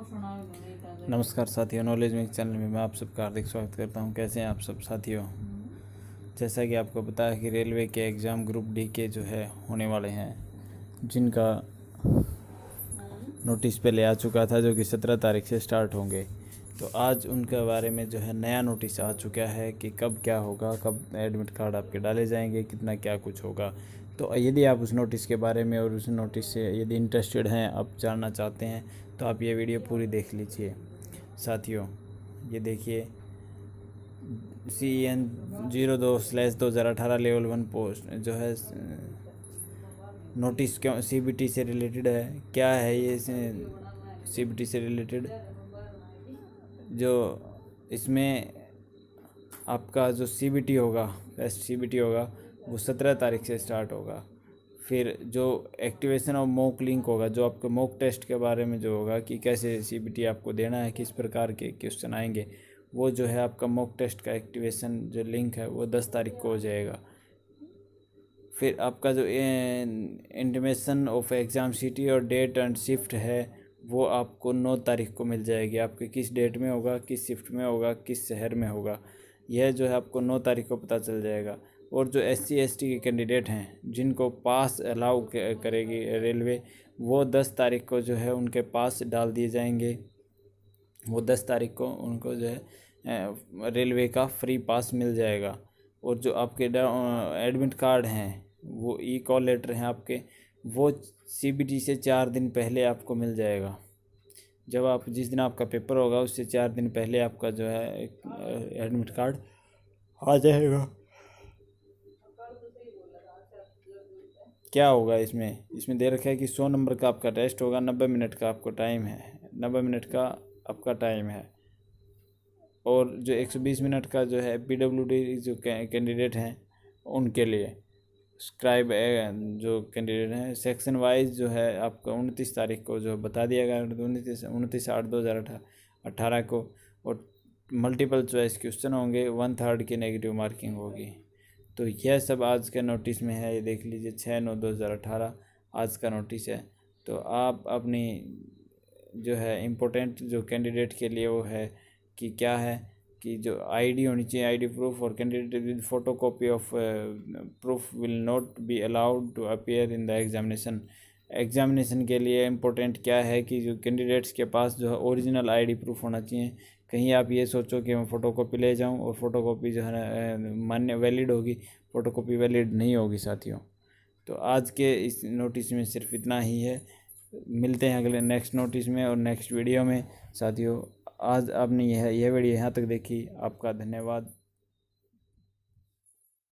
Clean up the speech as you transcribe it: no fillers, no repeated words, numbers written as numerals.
नमस्कार साथियों, knowledge mix channel में मैं आप सबका हार्दिक स्वागत करता हूं। कैसे हैं आप सब साथियों। जैसा कि आपको पता है कि रेलवे के एग्ज़ाम ग्रुप डी के जो है होने वाले हैं, जिनका नोटिस पहले आ चुका था जो कि 17 तारीख से स्टार्ट होंगे। तो आज उनके बारे में जो है नया नोटिस आ चुका है कि कब क्या होगा, कब एडमिट कार्ड आपके डाले जाएंगे, कितना क्या कुछ होगा। तो यदि आप उस नोटिस के बारे में और उस नोटिस से यदि इंटरेस्टेड हैं, आप जानना चाहते हैं, तो आप ये वीडियो पूरी देख लीजिए साथियों। ये देखिए CN 02/2018 लेवल 1 पोस्ट जो है नोटिस क्यों CBT से रिलेटेड है। क्या है ये CBT से रिलेटेड, जो इसमें आपका जो CBT होगा, टेस्ट CBT होगा, वो 17 तारीख से स्टार्ट होगा। फिर जो एक्टिवेशन ऑफ मॉक लिंक होगा, जो आपके मॉक टेस्ट के बारे में जो होगा कि कैसे CBT आपको देना है, किस प्रकार के क्वेश्चन आएंगे, वो जो है आपका मॉक टेस्ट का एक्टिवेशन जो लिंक है वो 10 तारीख को हो जाएगा। फिर आपका जो इंटीमेशन ऑफ एग्ज़ाम सिटी और डेट एंड शिफ्ट है वो आपको 9 तारीख को मिल जाएगी। आपके किस डेट में होगा, किस शिफ्ट में होगा, किस शहर में होगा, यह जो है आपको 9 तारीख को पता चल जाएगा। और जो SC ST के कैंडिडेट हैं जिनको पास अलाउ करेगी रेलवे, वो 10 तारीख को जो है उनके पास डाल दिए जाएंगे। वो 10 तारीख को उनको जो है रेलवे का फ्री पास मिल जाएगा। और जो आपके एडमिट कार्ड हैं, वो कॉल लेटर हैं आपके, वो CBT से 4 दिन पहले आपको मिल जाएगा। जब आप जिस दिन आपका पेपर होगा उससे 4 दिन पहले आपका जो है एडमिट कार्ड आ जाएगा। क्या होगा इसमें दे रखा है कि 100 नंबर का आपका टेस्ट होगा, 90 मिनट का आपको टाइम है, 90 मिनट का आपका टाइम है। और जो 120 मिनट का जो है PWD जो कैंडिडेट हैं उनके लिए, स्क्राइब जो कैंडिडेट हैं सेक्शन वाइज जो है आपका 29 तारीख को जो बता दिया गया, 29/8/2018 को। और मल्टीपल चॉइस क्वेश्चन होंगे, 1/3 की नेगेटिव मार्किंग होगी। तो यह सब आज के नोटिस में है। ये देख लीजिए 6/9/2018 आज का नोटिस है। तो आप अपनी जो है इम्पोर्टेंट जो कैंडिडेट के लिए वो है कि क्या है कि जो ID होनी चाहिए, ID प्रूफ, और candidate with photo copy of proof will not be allowed to appear in the examination के लिए इम्पोर्टेंट क्या है कि जो कैंडिडेट्स के पास जो है ओरिजिनल ID प्रूफ होना चाहिए। कहीं आप ये सोचो कि मैं फ़ोटो कॉपी ले जाऊं और फ़ोटो कॉपी जो है मान्य वैलिड होगी, फ़ोटो कॉपी वैलिड नहीं होगी साथियों। तो आज के इस नोटिस में सिर्फ इतना ही है। मिलते हैं अगले नेक्स्ट नोटिस में और नेक्स्ट वीडियो में साथियों। आज आपने यह वीडियो यहाँ तक देखी, आपका धन्यवाद।